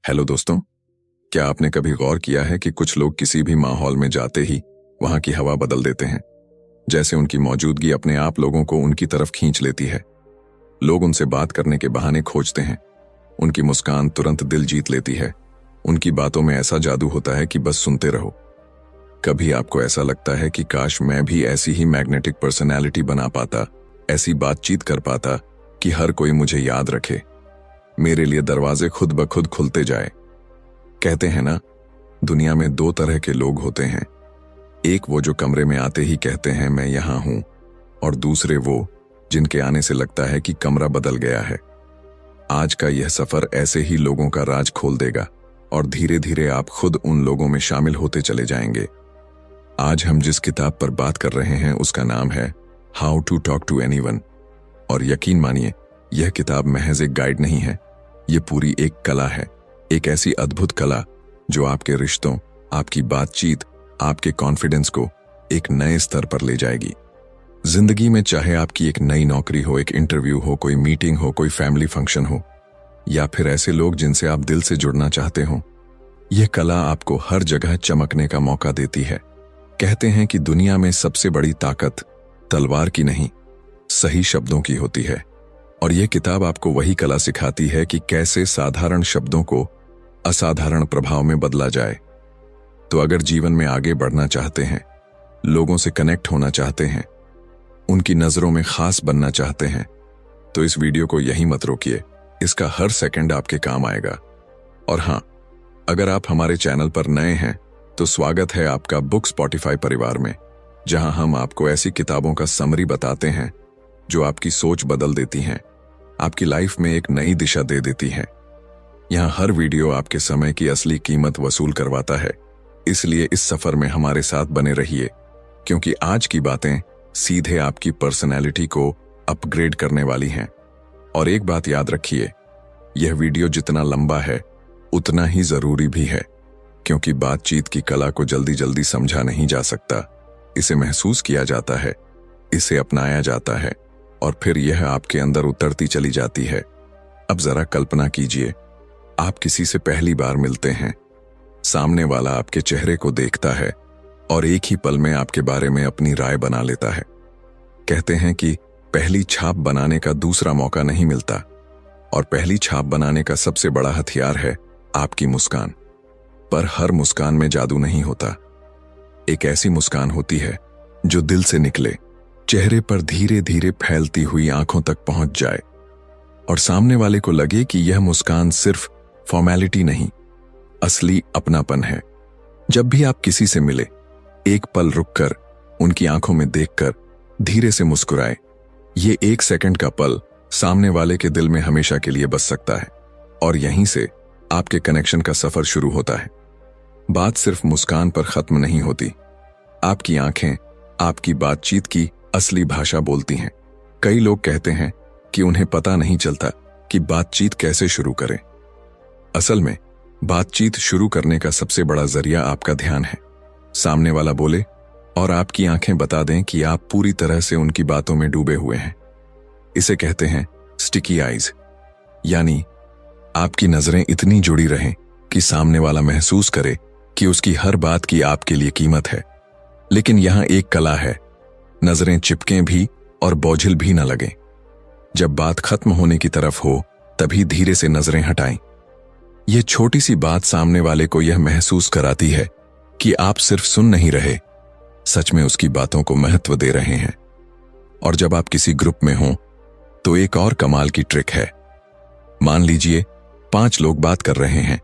Hello दोस्तों, क्या आपने कभी गौर किया है कि कुछ लोग किसी भी माहौल में जाते ही वहां की हवा बदल देते हैं। जैसे उनकी मौजूदगी अपने आप लोगों को उनकी तरफ खींच लेती है। लोग उनसे बात करने के बहाने खोजते हैं। उनकी मुस्कान तुरंत दिल जीत लेती है। उनकी बातों में ऐसा जादू होता है कि बस सुनते रहो। कभी आपको ऐसा लगता है कि काश मैं भी ऐसी ही मैग्नेटिक पर्सनैलिटी बना पाता, ऐसी बातचीत कर पाता कि हर कोई मुझे याद रखे, मेरे लिए दरवाजे खुद ब खुद खुलते जाए। कहते हैं ना, दुनिया में दो तरह के लोग होते हैं। एक वो जो कमरे में आते ही कहते हैं मैं यहां हूं, और दूसरे वो जिनके आने से लगता है कि कमरा बदल गया है। आज का यह सफर ऐसे ही लोगों का राज खोल देगा और धीरे धीरे आप खुद उन लोगों में शामिल होते चले जाएंगे। आज हम जिस किताब पर बात कर रहे हैं उसका नाम है how to talk to anyone. और यकीन मानिए, यह किताब महज एक गाइड नहीं है, ये पूरी एक कला है। एक ऐसी अद्भुत कला जो आपके रिश्तों, आपकी बातचीत, आपके कॉन्फिडेंस को एक नए स्तर पर ले जाएगी। जिंदगी में चाहे आपकी एक नई नौकरी हो, एक इंटरव्यू हो, कोई मीटिंग हो, कोई फैमिली फंक्शन हो, या फिर ऐसे लोग जिनसे आप दिल से जुड़ना चाहते हो, यह कला आपको हर जगह चमकने का मौका देती है। कहते हैं कि दुनिया में सबसे बड़ी ताकत तलवार की नहीं, सही शब्दों की होती है। और यह किताब आपको वही कला सिखाती है कि कैसे साधारण शब्दों को असाधारण प्रभाव में बदला जाए। तो अगर जीवन में आगे बढ़ना चाहते हैं, लोगों से कनेक्ट होना चाहते हैं, उनकी नजरों में खास बनना चाहते हैं, तो इस वीडियो को यहीं मत रोकिए। इसका हर सेकंड आपके काम आएगा। और हां, अगर आप हमारे चैनल पर नए हैं तो स्वागत है आपका बुक स्पॉटिफाई परिवार में, जहां हम आपको ऐसी किताबों का समरी बताते हैं जो आपकी सोच बदल देती हैं, आपकी लाइफ में एक नई दिशा दे देती हैं। यहां हर वीडियो आपके समय की असली कीमत वसूल करवाता है। इसलिए इस सफर में हमारे साथ बने रहिए, क्योंकि आज की बातें सीधे आपकी पर्सनैलिटी को अपग्रेड करने वाली हैं। और एक बात याद रखिए, यह वीडियो जितना लंबा है उतना ही जरूरी भी है, क्योंकि बातचीत की कला को जल्दी जल्दी समझा नहीं जा सकता। इसे महसूस किया जाता है, इसे अपनाया जाता है, और फिर यह आपके अंदर उतरती चली जाती है। अब जरा कल्पना कीजिए, आप किसी से पहली बार मिलते हैं। सामने वाला आपके चेहरे को देखता है और एक ही पल में आपके बारे में अपनी राय बना लेता है। कहते हैं कि पहली छाप बनाने का दूसरा मौका नहीं मिलता, और पहली छाप बनाने का सबसे बड़ा हथियार है आपकी मुस्कान। पर हर मुस्कान में जादू नहीं होता। एक ऐसी मुस्कान होती है जो दिल से निकले, चेहरे पर धीरे धीरे फैलती हुई आंखों तक पहुंच जाए, और सामने वाले को लगे कि यह मुस्कान सिर्फ फॉर्मेलिटी नहीं, असली अपनापन है। जब भी आप किसी से मिले, एक पल रुककर उनकी आंखों में देखकर धीरे से मुस्कुराए। ये एक सेकंड का पल सामने वाले के दिल में हमेशा के लिए बस सकता है, और यहीं से आपके कनेक्शन का सफर शुरू होता है। बात सिर्फ मुस्कान पर खत्म नहीं होती। आपकी आंखें आपकी बातचीत की असली भाषा बोलती हैं। कई लोग कहते हैं कि उन्हें पता नहीं चलता कि बातचीत कैसे शुरू करें। असल में बातचीत शुरू करने का सबसे बड़ा जरिया आपका ध्यान है। सामने वाला बोले और आपकी आंखें बता दें कि आप पूरी तरह से उनकी बातों में डूबे हुए हैं। इसे कहते हैं स्टिकी आईज, यानी आपकी नजरें इतनी जुड़ी रहें कि सामने वाला महसूस करे कि उसकी हर बात की आपके लिए कीमत है। लेकिन यहां एक कला है, नजरें चिपकें भी और बोझिल भी न लगें। जब बात खत्म होने की तरफ हो तभी धीरे से नजरें हटाएं। यह छोटी सी बात सामने वाले को यह महसूस कराती है कि आप सिर्फ सुन नहीं रहे, सच में उसकी बातों को महत्व दे रहे हैं। और जब आप किसी ग्रुप में हों तो एक और कमाल की ट्रिक है। मान लीजिए 5 लोग बात कर रहे हैं,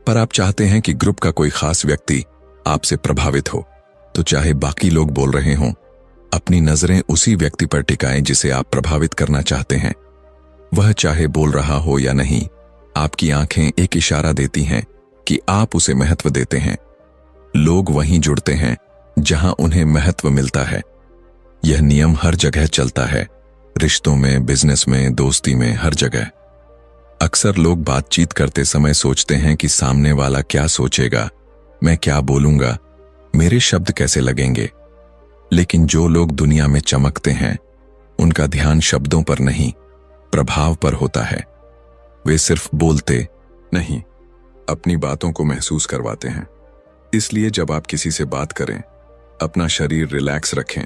पर आप चाहते हैं कि ग्रुप का कोई खास व्यक्ति आपसे प्रभावित हो, तो चाहे बाकी लोग बोल रहे हों, अपनी नजरें उसी व्यक्ति पर टिकाएं जिसे आप प्रभावित करना चाहते हैं। वह चाहे बोल रहा हो या नहीं, आपकी आंखें एक इशारा देती हैं कि आप उसे महत्व देते हैं। लोग वहीं जुड़ते हैं जहां उन्हें महत्व मिलता है। यह नियम हर जगह चलता है, रिश्तों में, बिजनेस में, दोस्ती में, हर जगह। अक्सर लोग बातचीत करते समय सोचते हैं कि सामने वाला क्या सोचेगा, मैं क्या बोलूंगा, मेरे शब्द कैसे लगेंगे। लेकिन जो लोग दुनिया में चमकते हैं, उनका ध्यान शब्दों पर नहीं, प्रभाव पर होता है। वे सिर्फ बोलते नहीं, अपनी बातों को महसूस करवाते हैं। इसलिए जब आप किसी से बात करें, अपना शरीर रिलैक्स रखें,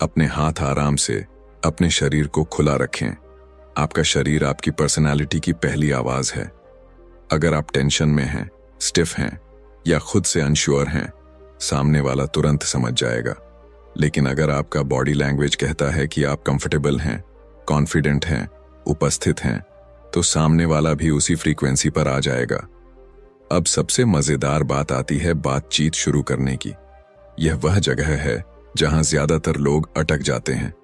अपने हाथ आराम से अपने शरीर को खुला रखें। आपका शरीर आपकी पर्सनालिटी की पहली आवाज है। अगर आप टेंशन में हैं, स्टिफ हैं या खुद से अनश्योर हैं, सामने वाला तुरंत समझ जाएगा। लेकिन अगर आपका बॉडी लैंग्वेज कहता है कि आप कंफर्टेबल हैं, कॉन्फिडेंट हैं, उपस्थित हैं, तो सामने वाला भी उसी फ्रीक्वेंसी पर आ जाएगा। अब सबसे मजेदार बात आती है बातचीत शुरू करने की। यह वह जगह है जहां ज्यादातर लोग अटक जाते हैं।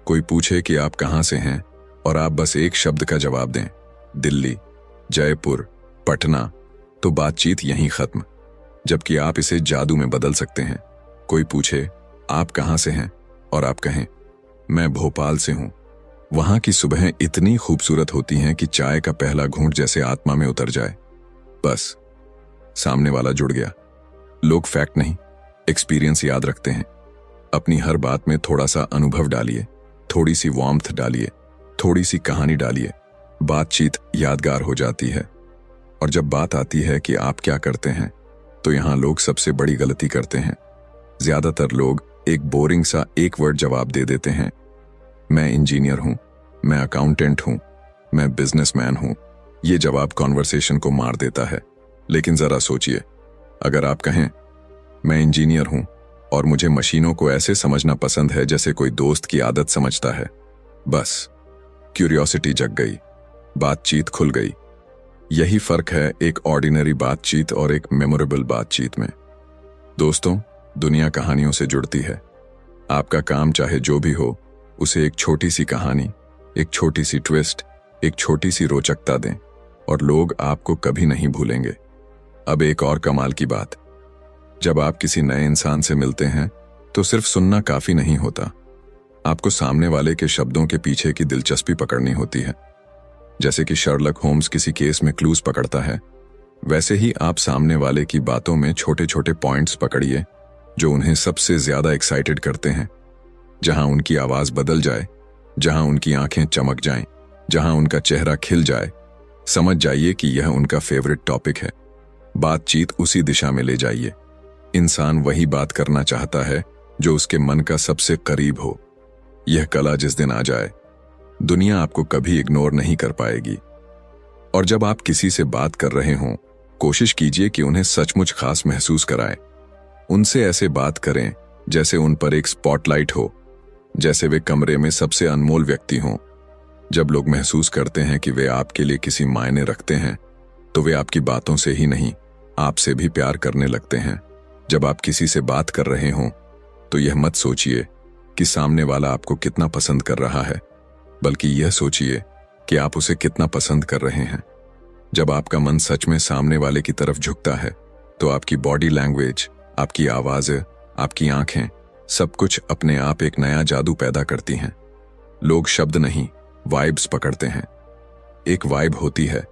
कोई पूछे कि आप कहां से हैं और आप बस एक शब्द का जवाब दें, दिल्ली, जयपुर, पटना, तो बातचीत यहीं खत्म। जबकि आप इसे जादू में बदल सकते हैं। कोई पूछे आप कहां से हैं और आप कहें मैं भोपाल से हूं। वहां की सुबहें इतनी खूबसूरत होती हैं कि चाय का पहला घूंट जैसे आत्मा में उतर जाए। बस सामने वाला जुड़ गया। लोग फैक्ट नहीं, एक्सपीरियंस याद रखते हैं। अपनी हर बात में थोड़ा सा अनुभव डालिए, थोड़ी सी वार्मथ डालिए, थोड़ी सी कहानी डालिए। बातचीत यादगार हो जाती है। और जब बात आती है कि आप क्या करते हैं, तो यहां लोग सबसे बड़ी गलती करते हैं। ज्यादातर लोग एक बोरिंग सा एक वर्ड जवाब दे देते हैं, मैं इंजीनियर हूं, मैं अकाउंटेंट हूं, मैं बिजनेसमैन हूं। यह जवाब कॉन्वर्सेशन को मार देता है। लेकिन जरा सोचिए, अगर आप कहें मैं इंजीनियर हूं और मुझे मशीनों को ऐसे समझना पसंद है जैसे कोई दोस्त की आदत समझता है, बस क्यूरियोसिटी जग गई, बातचीत खुल गई। यही फर्क है एक ऑर्डिनरी बातचीत और एक मेमोरेबल बातचीत में। दोस्तों, दुनिया कहानियों से जुड़ती है। आपका काम चाहे जो भी हो, उसे एक छोटी सी कहानी, एक छोटी सी ट्विस्ट, एक छोटी सी रोचकता दें और लोग आपको कभी नहीं भूलेंगे। अब एक और कमाल की बात, जब आप किसी नए इंसान से मिलते हैं तो सिर्फ सुनना काफी नहीं होता। आपको सामने वाले के शब्दों के पीछे की दिलचस्पी पकड़नी होती है। जैसे कि शर्लक होम्स किसी केस में क्लूज पकड़ता है, वैसे ही आप सामने वाले की बातों में छोटे छोटे पॉइंट्स पकड़िए जो उन्हें सबसे ज्यादा एक्साइटेड करते हैं। जहां उनकी आवाज बदल जाए, जहां उनकी आंखें चमक जाएं, जहां उनका चेहरा खिल जाए, समझ जाइए कि यह उनका फेवरेट टॉपिक है। बातचीत उसी दिशा में ले जाइए। इंसान वही बात करना चाहता है जो उसके मन का सबसे करीब हो। यह कला जिस दिन आ जाए, दुनिया आपको कभी इग्नोर नहीं कर पाएगी। और जब आप किसी से बात कर रहे हों, कोशिश कीजिए कि उन्हें सचमुच खास महसूस कराएं। उनसे ऐसे बात करें जैसे उन पर एक स्पॉटलाइट हो, जैसे वे कमरे में सबसे अनमोल व्यक्ति हों। जब लोग महसूस करते हैं कि वे आपके लिए किसी मायने रखते हैं, तो वे आपकी बातों से ही नहीं, आपसे भी प्यार करने लगते हैं। जब आप किसी से बात कर रहे हों, तो यह मत सोचिए कि सामने वाला आपको कितना पसंद कर रहा है, बल्कि यह सोचिए कि आप उसे कितना पसंद कर रहे हैं। जब आपका मन सच में सामने वाले की तरफ झुकता है, तो आपकी बॉडी लैंग्वेज, आपकी आवाज़ें, आपकी आंखें, सब कुछ अपने आप एक नया जादू पैदा करती हैं। लोग शब्द नहीं, वाइब्स पकड़ते हैं। एक वाइब होती है,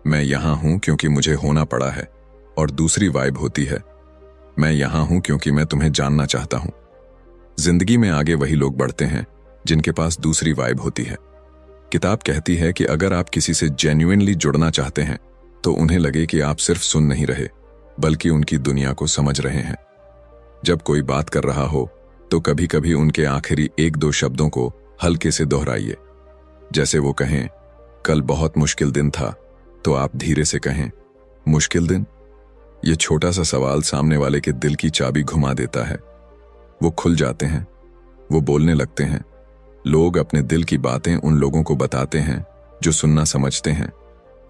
मैं यहां हूं क्योंकि मुझे होना पड़ा है, और दूसरी वाइब होती है, मैं यहां हूं क्योंकि मैं तुम्हें जानना चाहता हूं। जिंदगी में आगे वही लोग बढ़ते हैं जिनके पास दूसरी वाइब होती है। किताब कहती है कि अगर आप किसी से जेन्युइनली जुड़ना चाहते हैं, तो उन्हें लगे कि आप सिर्फ सुन नहीं रहे, बल्कि उनकी दुनिया को समझ रहे हैं। जब कोई बात कर रहा हो, तो कभी कभी उनके आखिरी एक दो शब्दों को हल्के से दोहराइए। जैसे वो कहें कल बहुत मुश्किल दिन था, तो आप धीरे से कहें मुश्किल दिन। ये छोटा सा सवाल सामने वाले के दिल की चाबी घुमा देता है। वो खुल जाते हैं, वो बोलने लगते हैं। लोग अपने दिल की बातें उन लोगों को बताते हैं जो सुनना समझते हैं,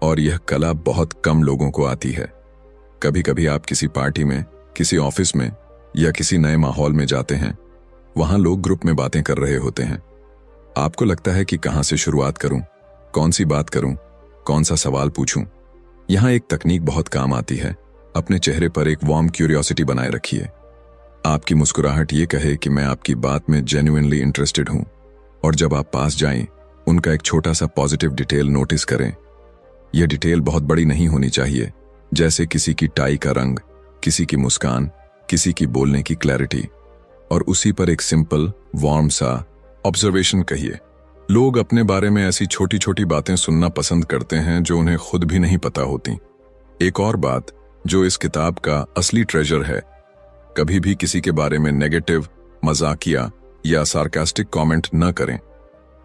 और यह कला बहुत कम लोगों को आती है। कभी कभी आप किसी पार्टी में, किसी ऑफिस में या किसी नए माहौल में जाते हैं। वहां लोग ग्रुप में बातें कर रहे होते हैं। आपको लगता है कि कहां से शुरुआत करूं, कौन सी बात करूं, कौन सा सवाल पूछूं। यहां एक तकनीक बहुत काम आती है। अपने चेहरे पर एक वार्म क्यूरियोसिटी बनाए रखिए। आपकी मुस्कुराहट ये कहे कि मैं आपकी बात में जेन्युइनली इंटरेस्टेड हूं, और जब आप पास जाएं, उनका एक छोटा सा पॉजिटिव डिटेल नोटिस करें। यह डिटेल बहुत बड़ी नहीं होनी चाहिए, जैसे किसी की टाई का रंग, किसी की मुस्कान, किसी की बोलने की क्लैरिटी, और उसी पर एक सिंपल वार्म सा ऑब्जर्वेशन कहिए। लोग अपने बारे में ऐसी छोटी छोटी बातें सुनना पसंद करते हैं जो उन्हें खुद भी नहीं पता होती। एक और बात जो इस किताब का असली ट्रेजर है, कभी भी किसी के बारे में नेगेटिव, मजाकिया या सार्कास्टिक कमेंट न करें।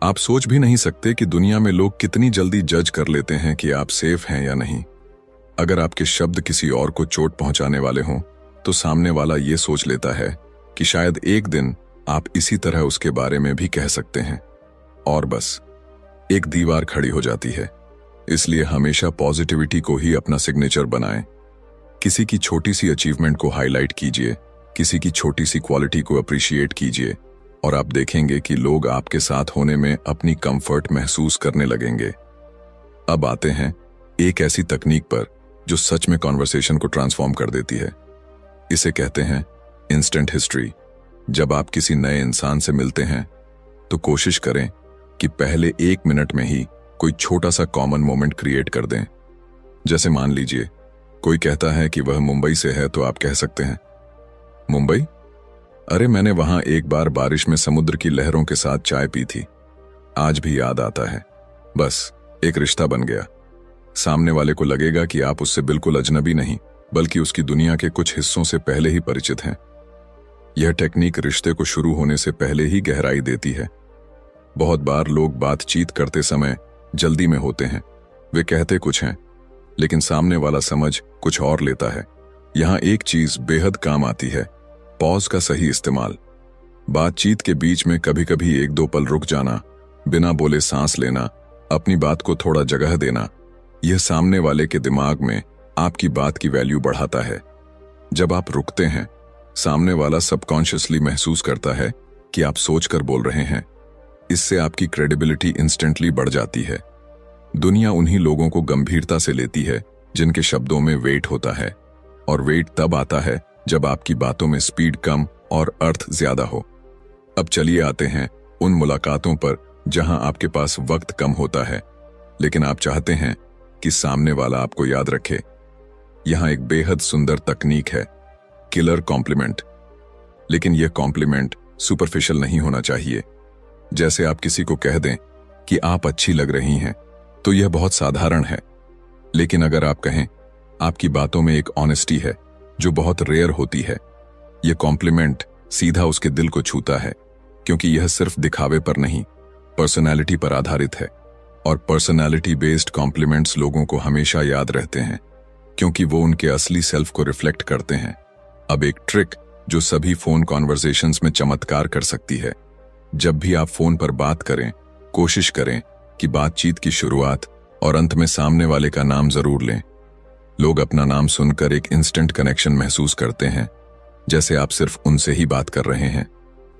आप सोच भी नहीं सकते कि दुनिया में लोग कितनी जल्दी जज कर लेते हैं कि आप सेफ हैं या नहीं। अगर आपके शब्द किसी और को चोट पहुंचाने वाले हों, तो सामने वाला ये सोच लेता है कि शायद एक दिन आप इसी तरह उसके बारे में भी कह सकते हैं, और बस एक दीवार खड़ी हो जाती है। इसलिए हमेशा पॉजिटिविटी को ही अपना सिग्नेचर बनाएं। किसी की छोटी सी अचीवमेंट को हाईलाइट कीजिए, किसी की छोटी सी क्वालिटी को अप्रिशिएट कीजिए, और आप देखेंगे कि लोग आपके साथ होने में अपनी कंफर्ट महसूस करने लगेंगे। अब आते हैं एक ऐसी तकनीक पर जो सच में कॉन्वर्सेशन को ट्रांसफॉर्म कर देती है। इसे कहते हैं इंस्टेंट हिस्ट्री। जब आप किसी नए इंसान से मिलते हैं तो कोशिश करें कि पहले 1 मिनट में ही कोई छोटा सा कॉमन मोमेंट क्रिएट कर दें। जैसे मान लीजिए कोई कहता है कि वह मुंबई से है, तो आप कह सकते हैं, मुंबई? अरे मैंने वहां एक बार बारिश में समुद्र की लहरों के साथ चाय पी थी, आज भी याद आता है। बस एक रिश्ता बन गया। सामने वाले को लगेगा कि आप उससे बिल्कुल अजनबी नहीं, बल्कि उसकी दुनिया के कुछ हिस्सों से पहले ही परिचित हैं। यह टेक्निक रिश्ते को शुरू होने से पहले ही गहराई देती है। बहुत बार लोग बातचीत करते समय जल्दी में होते हैं। वे कहते कुछ हैं, लेकिन सामने वाला समझ कुछ और लेता है। यहां एक चीज बेहद काम आती है, पॉज का सही इस्तेमाल। बातचीत के बीच में कभी कभी 1-2 पल रुक जाना, बिना बोले सांस लेना, अपनी बात को थोड़ा जगह देना, यह सामने वाले के दिमाग में आपकी बात की वैल्यू बढ़ाता है। जब आप रुकते हैं, सामने वाला सबकॉन्शियसली महसूस करता है कि आप सोचकर बोल रहे हैं। इससे आपकी क्रेडिबिलिटी इंस्टेंटली बढ़ जाती है। दुनिया उन्हीं लोगों को गंभीरता से लेती है जिनके शब्दों में वेट होता है, और वेट तब आता है जब आपकी बातों में स्पीड कम और अर्थ ज्यादा हो। अब चलिए आते हैं उन मुलाकातों पर जहां आपके पास वक्त कम होता है, लेकिन आप चाहते हैं कि सामने वाला आपको याद रखे। यहां एक बेहद सुंदर तकनीक है, किलर कॉम्प्लीमेंट। लेकिन यह कॉम्प्लीमेंट सुपरफिशियल नहीं होना चाहिए। जैसे आप किसी को कह दें कि आप अच्छी लग रही हैं, तो यह बहुत साधारण है। लेकिन अगर आप कहें, आपकी बातों में एक ऑनेस्टी है जो बहुत रेयर होती है, यह कॉम्प्लीमेंट सीधा उसके दिल को छूता है, क्योंकि यह सिर्फ दिखावे पर नहीं, पर्सनैलिटी पर आधारित है। और पर्सनैलिटी बेस्ड कॉम्प्लीमेंट्स लोगों को हमेशा याद रहते हैं, क्योंकि वो उनके असली सेल्फ को रिफ्लेक्ट करते हैं। अब एक ट्रिक जो सभी फोन कॉन्वर्सेशंस में चमत्कार कर सकती है। जब भी आप फोन पर बात करें, कोशिश करें कि बातचीत की शुरुआत और अंत में सामने वाले का नाम जरूर लें। लोग अपना नाम सुनकर एक इंस्टेंट कनेक्शन महसूस करते हैं, जैसे आप सिर्फ उनसे ही बात कर रहे हैं।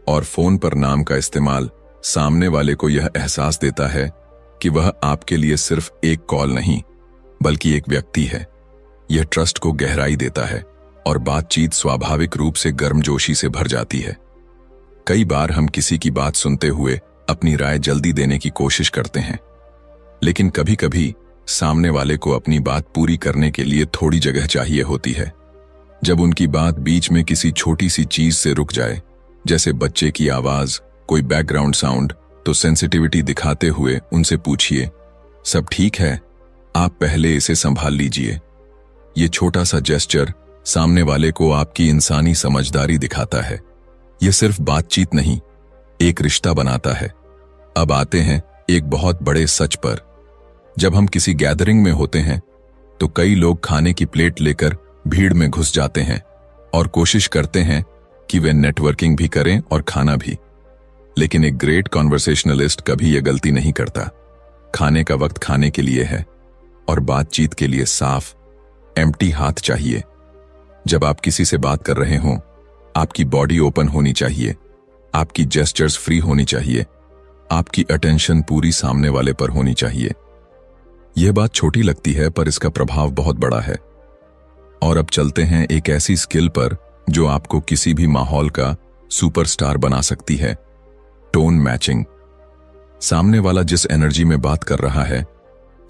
और फोन पर नाम का इस्तेमाल सामने वाले को यह एहसास देता है कि वह आपके लिए सिर्फ एक कॉल नहीं, बल्कि एक व्यक्ति है। यह ट्रस्ट को गहराई देता है और बातचीत स्वाभाविक रूप से गर्मजोशी से भर जाती है। कई बार हम किसी की बात सुनते हुए अपनी राय जल्दी देने की कोशिश करते हैं, लेकिन कभी कभी सामने वाले को अपनी बात पूरी करने के लिए थोड़ी जगह चाहिए होती है। जब उनकी बात बीच में किसी छोटी सी चीज से रुक जाए, जैसे बच्चे की आवाज, कोई बैकग्राउंड साउंड, तो सेंसिटिविटी दिखाते हुए उनसे पूछिए, सब ठीक है? आप पहले इसे संभाल लीजिए। ये छोटा सा जेस्चर सामने वाले को आपकी इंसानी समझदारी दिखाता है। यह सिर्फ बातचीत नहीं, एक रिश्ता बनाता है। अब आते हैं एक बहुत बड़े सच पर। जब हम किसी गैदरिंग में होते हैं तो कई लोग खाने की प्लेट लेकर भीड़ में घुस जाते हैं और कोशिश करते हैं कि वे नेटवर्किंग भी करें और खाना भी। लेकिन एक ग्रेट कॉन्वर्सेशनलिस्ट कभी यह गलती नहीं करता। खाने का वक्त खाने के लिए है और बातचीत के लिए साफ, एम्प्टी हाथ चाहिए। जब आप किसी से बात कर रहे हों, आपकी बॉडी ओपन होनी चाहिए, आपकी जेस्चर्स फ्री होनी चाहिए, आपकी अटेंशन पूरी सामने वाले पर होनी चाहिए। यह बात छोटी लगती है, पर इसका प्रभाव बहुत बड़ा है। और अब चलते हैं एक ऐसी स्किल पर जो आपको किसी भी माहौल का सुपरस्टार बना सकती है, टोन मैचिंग। सामने वाला जिस एनर्जी में बात कर रहा है,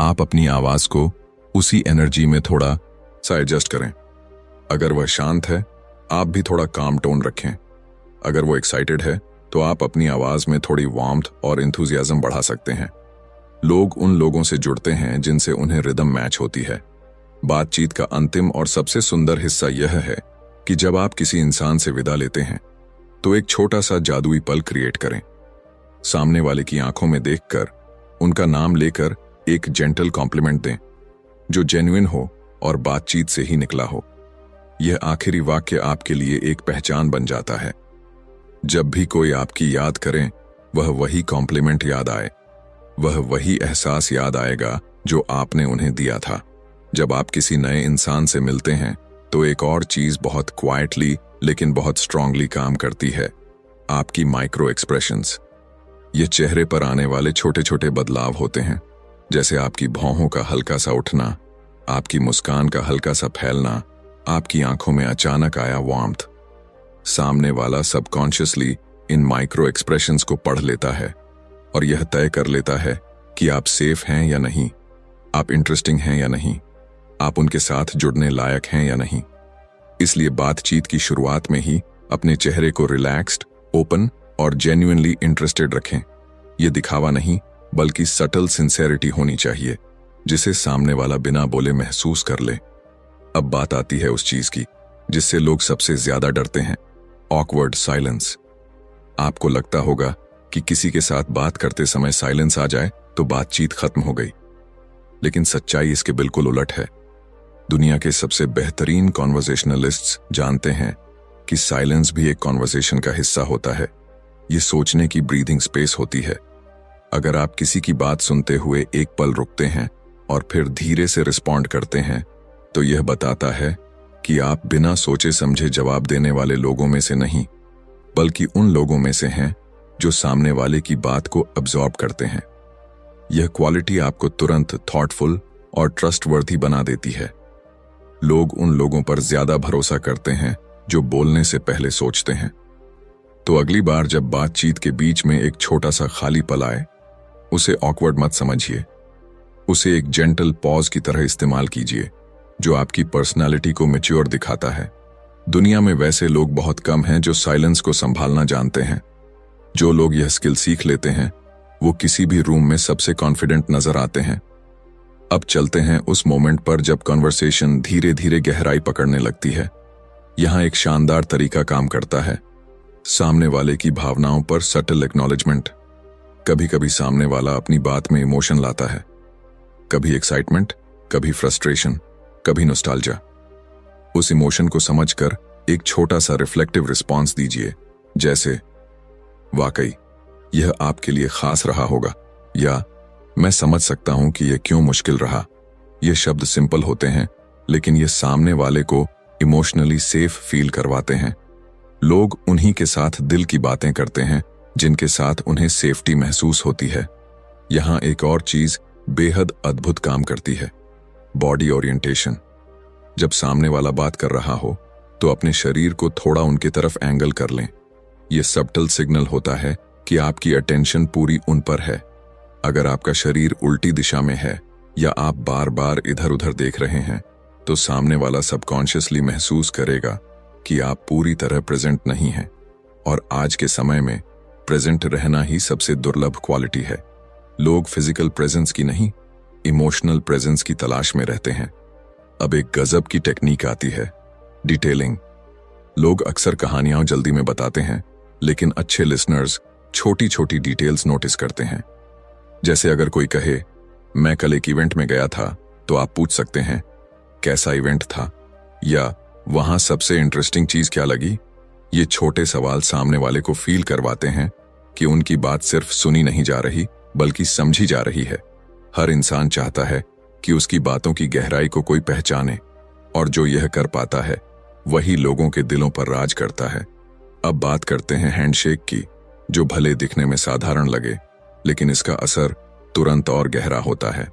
आप अपनी आवाज को उसी एनर्जी में थोड़ा सा एडजस्ट करें। अगर वह शांत है, आप भी थोड़ा काम टोन रखें। अगर वो एक्साइटेड है, तो आप अपनी आवाज में थोड़ी वार्मथ और एंथुसियाज्म बढ़ा सकते हैं। लोग उन लोगों से जुड़ते हैं जिनसे उन्हें रिदम मैच होती है। बातचीत का अंतिम और सबसे सुंदर हिस्सा यह है कि जब आप किसी इंसान से विदा लेते हैं तो एक छोटा सा जादुई पल क्रिएट करें। सामने वाले की आंखों में देखकर, उनका नाम लेकर एक जेंटल कॉम्प्लीमेंट दें जो जेन्युइन हो और बातचीत से ही निकला हो। यह आखिरी वाक्य आपके लिए एक पहचान बन जाता है। जब भी कोई आपकी याद करें, वह वही कॉम्प्लीमेंट याद आए, वह वही एहसास याद आएगा जो आपने उन्हें दिया था। जब आप किसी नए इंसान से मिलते हैं तो एक और चीज बहुत क्वाइटली लेकिन बहुत स्ट्रांगली काम करती है, आपकी माइक्रो एक्सप्रेशंस। ये चेहरे पर आने वाले छोटे छोटे बदलाव होते हैं, जैसे आपकी भौहों का हल्का सा उठना, आपकी मुस्कान का हल्का सा फैलना, आपकी आंखों में अचानक आया वार्मथ। सामने वाला सबकॉन्शियसली इन माइक्रो एक्सप्रेशंस को पढ़ लेता है और यह तय कर लेता है कि आप सेफ हैं या नहीं, आप इंटरेस्टिंग हैं या नहीं, आप उनके साथ जुड़ने लायक हैं या नहीं। इसलिए बातचीत की शुरुआत में ही अपने चेहरे को रिलैक्स्ड, ओपन और जेन्युइनली इंटरेस्टेड रखें। यह दिखावा नहीं बल्कि सटल सिंसेरिटी होनी चाहिए जिसे सामने वाला बिना बोले महसूस कर ले। अब बात आती है उस चीज की जिससे लोग सबसे ज्यादा डरते हैं, ऑकवर्ड साइलेंस। आपको लगता होगा कि किसी के साथ बात करते समय साइलेंस आ जाए तो बातचीत खत्म हो गई, लेकिन सच्चाई इसके बिल्कुल उलट है। दुनिया के सबसे बेहतरीन कॉन्वर्सेशनलिस्ट्स जानते हैं कि साइलेंस भी एक कॉन्वर्सेशन का हिस्सा होता है। ये सोचने की ब्रीदिंग स्पेस होती है। अगर आप किसी की बात सुनते हुए एक पल रुकते हैं और फिर धीरे से रिस्पॉन्ड करते हैं तो यह बताता है कि आप बिना सोचे समझे जवाब देने वाले लोगों में से नहीं, बल्कि उन लोगों में से हैं जो सामने वाले की बात को अब्जॉर्ब करते हैं। यह क्वालिटी आपको तुरंत थॉटफुल और ट्रस्टवर्दी बना देती है। लोग उन लोगों पर ज्यादा भरोसा करते हैं जो बोलने से पहले सोचते हैं। तो अगली बार जब बातचीत के बीच में एक छोटा सा खाली पल आए, उसे ऑकवर्ड मत समझिए। उसे एक जेंटल पॉज की तरह इस्तेमाल कीजिए जो आपकी पर्सनालिटी को मैच्योर दिखाता है। दुनिया में वैसे लोग बहुत कम हैं जो साइलेंस को संभालना जानते हैं। जो लोग यह स्किल सीख लेते हैं वो किसी भी रूम में सबसे कॉन्फिडेंट नजर आते हैं। अब चलते हैं उस मोमेंट पर जब कॉन्वर्सेशन धीरे धीरे गहराई पकड़ने लगती है। यहां एक शानदार तरीका काम करता है, सामने वाले की भावनाओं पर सटल एक्नॉलेजमेंट। कभी कभी सामने वाला अपनी बात में इमोशन लाता है, कभी एक्साइटमेंट, कभी फ्रस्ट्रेशन, कभी नॉस्टैल्जिया। उस इमोशन को समझकर एक छोटा सा रिफ्लेक्टिव रिस्पॉन्स दीजिए, जैसे वाकई यह आपके लिए खास रहा होगा, या मैं समझ सकता हूं कि यह क्यों मुश्किल रहा। ये शब्द सिंपल होते हैं लेकिन ये सामने वाले को इमोशनली सेफ फील करवाते हैं। लोग उन्हीं के साथ दिल की बातें करते हैं जिनके साथ उन्हें सेफ्टी महसूस होती है। यहां एक और चीज बेहद अद्भुत काम करती है, बॉडी ओरिएंटेशन। जब सामने वाला बात कर रहा हो तो अपने शरीर को थोड़ा उनके तरफ एंगल कर लें। यह सबटल सिग्नल होता है कि आपकी अटेंशन पूरी उन पर है। अगर आपका शरीर उल्टी दिशा में है या आप बार बार इधर उधर देख रहे हैं तो सामने वाला सबकॉन्शियसली महसूस करेगा कि आप पूरी तरह प्रेजेंट नहीं हैं। और आज के समय में प्रेजेंट रहना ही सबसे दुर्लभ क्वालिटी है। लोग फिजिकल प्रेजेंस की नहीं, इमोशनल प्रेजेंस की तलाश में रहते हैं। अब एक गजब की टेक्निक आती है, डिटेलिंग। लोग अक्सर कहानियां जल्दी में बताते हैं लेकिन अच्छे लिसनर्स छोटी छोटी डिटेल्स नोटिस करते हैं। जैसे अगर कोई कहे मैं कल एक इवेंट में गया था, तो आप पूछ सकते हैं कैसा इवेंट था, या वहां सबसे इंटरेस्टिंग चीज क्या लगी। ये छोटे सवाल सामने वाले को फील करवाते हैं कि उनकी बात सिर्फ सुनी नहीं जा रही बल्कि समझी जा रही है। हर इंसान चाहता है कि उसकी बातों की गहराई को कोई पहचाने, और जो यह कर पाता है वही लोगों के दिलों पर राज करता है। अब बात करते हैं हैंडशेक की, जो भले दिखने में साधारण लगे लेकिन इसका असर तुरंत और गहरा होता है।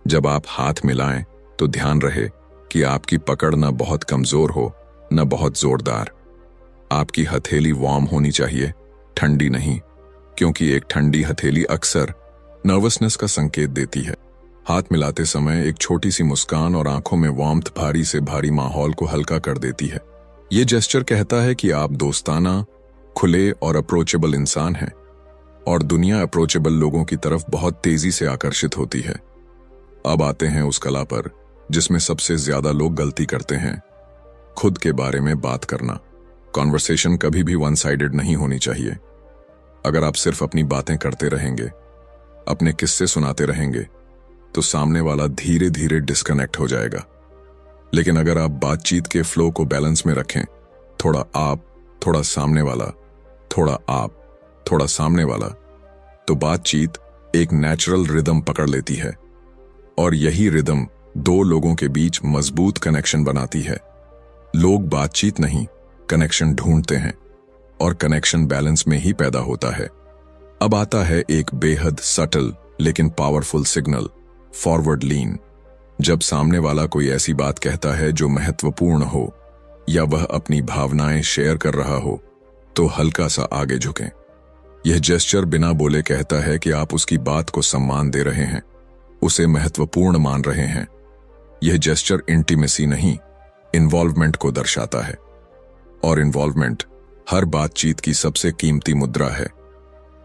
जब आप हाथ मिलाएं तो ध्यान रहे कि आपकी पकड़ न बहुत कमजोर हो न बहुत जोरदार। आपकी हथेली वार्म होनी चाहिए, ठंडी नहीं, क्योंकि एक ठंडी हथेली अक्सर नर्वसनेस का संकेत देती है। हाथ मिलाते समय एक छोटी सी मुस्कान और आंखों में वार्मथ भारी से भारी माहौल को हल्का कर देती है। ये जेस्चर कहता है कि आप दोस्ताना, खुले और अप्रोचेबल इंसान हैं, और दुनिया अप्रोचेबल लोगों की तरफ बहुत तेजी से आकर्षित होती है। अब आते हैं उस कला पर जिसमें सबसे ज्यादा लोग गलती करते हैं। खुद के बारे में बात करना। कॉन्वर्सेशन कभी भी वन साइडेड नहीं होनी चाहिए। अगर आप सिर्फ अपनी बातें करते रहेंगे, अपने किस्से सुनाते रहेंगे, तो सामने वाला धीरे धीरे डिस्कनेक्ट हो जाएगा। लेकिन अगर आप बातचीत के फ्लो को बैलेंस में रखें, थोड़ा आप, थोड़ा सामने वाला, थोड़ा आप, थोड़ा सामने वाला, तो बातचीत एक नेचुरल रिदम पकड़ लेती है। और यही रिदम दो लोगों के बीच मजबूत कनेक्शन बनाती है। लोग बातचीत नहीं, कनेक्शन ढूंढते हैं, और कनेक्शन बैलेंस में ही पैदा होता है। अब आता है एक बेहद सटल लेकिन पावरफुल सिग्नल, फॉरवर्ड लीन। जब सामने वाला कोई ऐसी बात कहता है जो महत्वपूर्ण हो, या वह अपनी भावनाएं शेयर कर रहा हो, तो हल्का सा आगे झुकें। यह जेस्चर बिना बोले कहता है कि आप उसकी बात को सम्मान दे रहे हैं, उसे महत्वपूर्ण मान रहे हैं। यह जेस्चर इंटीमेसी नहीं, इन्वॉल्वमेंट को दर्शाता है। और इन्वॉल्वमेंट हर बातचीत की सबसे कीमती मुद्रा है।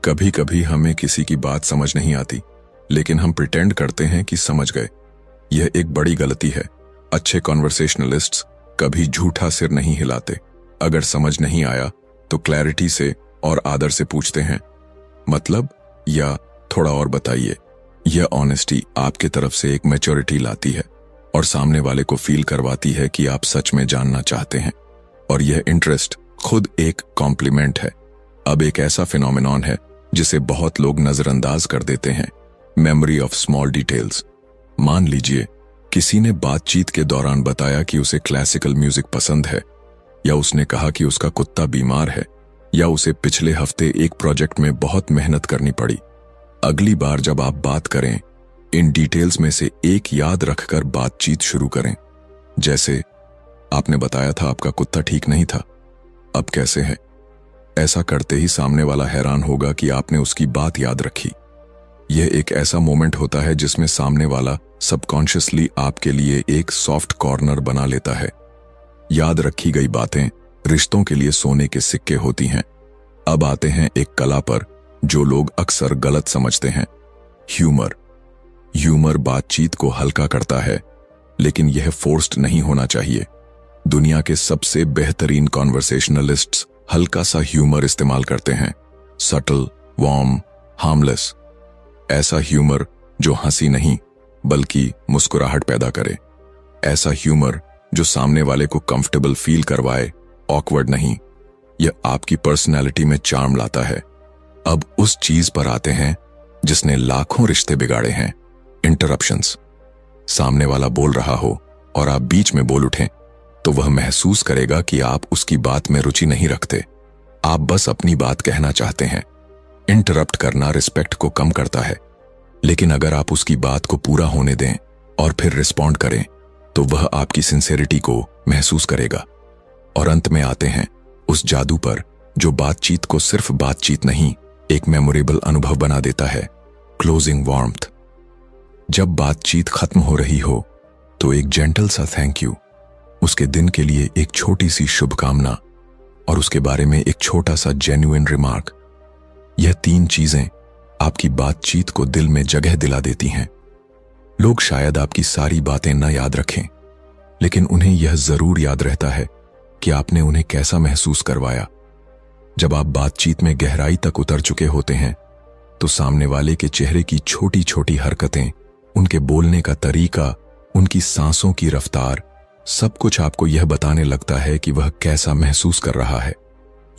कभी कभी हमें किसी की बात समझ नहीं आती, लेकिन हम प्रिटेंड करते हैं कि समझ गए। यह एक बड़ी गलती है। अच्छे कॉन्वर्सेशनलिस्ट्स कभी झूठा सिर नहीं हिलाते। अगर समझ नहीं आया तो क्लैरिटी से और आदर से पूछते हैं, मतलब, या थोड़ा और बताइए। यह ऑनेस्टी आपके तरफ से एक मैच्योरिटी लाती है और सामने वाले को फील करवाती है कि आप सच में जानना चाहते हैं। और यह इंटरेस्ट खुद एक कॉम्प्लीमेंट है। अब एक ऐसा फिनोमेनॉन है जिसे बहुत लोग नजरअंदाज कर देते हैं, मेमोरी ऑफ स्मॉल डिटेल्स। मान लीजिए किसी ने बातचीत के दौरान बताया कि उसे क्लासिकल म्यूजिक पसंद है, या उसने कहा कि उसका कुत्ता बीमार है, या उसे पिछले हफ्ते एक प्रोजेक्ट में बहुत मेहनत करनी पड़ी। अगली बार जब आप बात करें, इन डिटेल्स में से एक याद रखकर बातचीत शुरू करें। जैसे, आपने बताया था आपका कुत्ता ठीक नहीं था, अब कैसे है? ऐसा करते ही सामने वाला हैरान होगा कि आपने उसकी बात याद रखी। यह एक ऐसा मोमेंट होता है जिसमें सामने वाला सबकॉन्शियसली आपके लिए एक सॉफ्ट कॉर्नर बना लेता है। याद रखी गई बातें रिश्तों के लिए सोने के सिक्के होती हैं। अब आते हैं एक कला पर जो लोग अक्सर गलत समझते हैं, ह्यूमर। ह्यूमर बातचीत को हल्का करता है, लेकिन यह फोर्स्ड नहीं होना चाहिए। दुनिया के सबसे बेहतरीन कॉन्वर्सेशनलिस्ट्स हल्का सा ह्यूमर इस्तेमाल करते हैं, सटल, वार्म, हार्मलेस। ऐसा ह्यूमर जो हंसी नहीं बल्कि मुस्कुराहट पैदा करे। ऐसा ह्यूमर जो सामने वाले को कंफर्टेबल फील करवाए, ऑकवर्ड नहीं। यह आपकी पर्सनैलिटी में चार्म लाता है। अब उस चीज पर आते हैं जिसने लाखों रिश्ते बिगाड़े हैं, इंटरप्शंस। सामने वाला बोल रहा हो और आप बीच में बोल उठें, तो वह महसूस करेगा कि आप उसकी बात में रुचि नहीं रखते, आप बस अपनी बात कहना चाहते हैं। इंटरप्ट करना रिस्पेक्ट को कम करता है, लेकिन अगर आप उसकी बात को पूरा होने दें और फिर रिस्पॉन्ड करें, तो वह आपकी सिंसेरिटी को महसूस करेगा। और अंत में आते हैं उस जादू पर जो बातचीत को सिर्फ बातचीत नहीं, एक मेमोरेबल अनुभव बना देता है, क्लोजिंग वार्मथ। जब बातचीत खत्म हो रही हो, तो एक जेंटल सा थैंक यू, उसके दिन के लिए एक छोटी सी शुभकामना, और उसके बारे में एक छोटा सा जेन्युइन रिमार्क। यह तीन चीजें आपकी बातचीत को दिल में जगह दिला देती हैं। लोग शायद आपकी सारी बातें न याद रखें, लेकिन उन्हें यह जरूर याद रहता है कि आपने उन्हें कैसा महसूस करवाया। जब आप बातचीत में गहराई तक उतर चुके होते हैं, तो सामने वाले के चेहरे की छोटी छोटी हरकतें, उनके बोलने का तरीका, उनकी सांसों की रफ्तार, सब कुछ आपको यह बताने लगता है कि वह कैसा महसूस कर रहा है।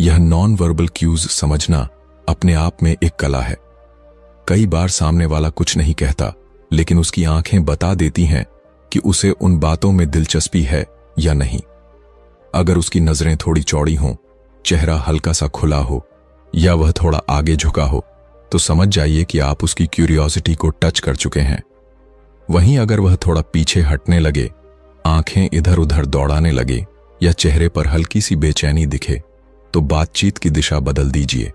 यह नॉन वर्बल क्यूज समझना अपने आप में एक कला है। कई बार सामने वाला कुछ नहीं कहता, लेकिन उसकी आंखें बता देती हैं कि उसे उन बातों में दिलचस्पी है या नहीं। अगर उसकी नजरें थोड़ी चौड़ी हों, चेहरा हल्का सा खुला हो, या वह थोड़ा आगे झुका हो, तो समझ जाइए कि आप उसकी क्यूरियोसिटी को टच कर चुके हैं। वहीं अगर वह थोड़ा पीछे हटने लगे, आंखें इधर उधर दौड़ाने लगे, या चेहरे पर हल्की सी बेचैनी दिखे, तो बातचीत की दिशा बदल दीजिए।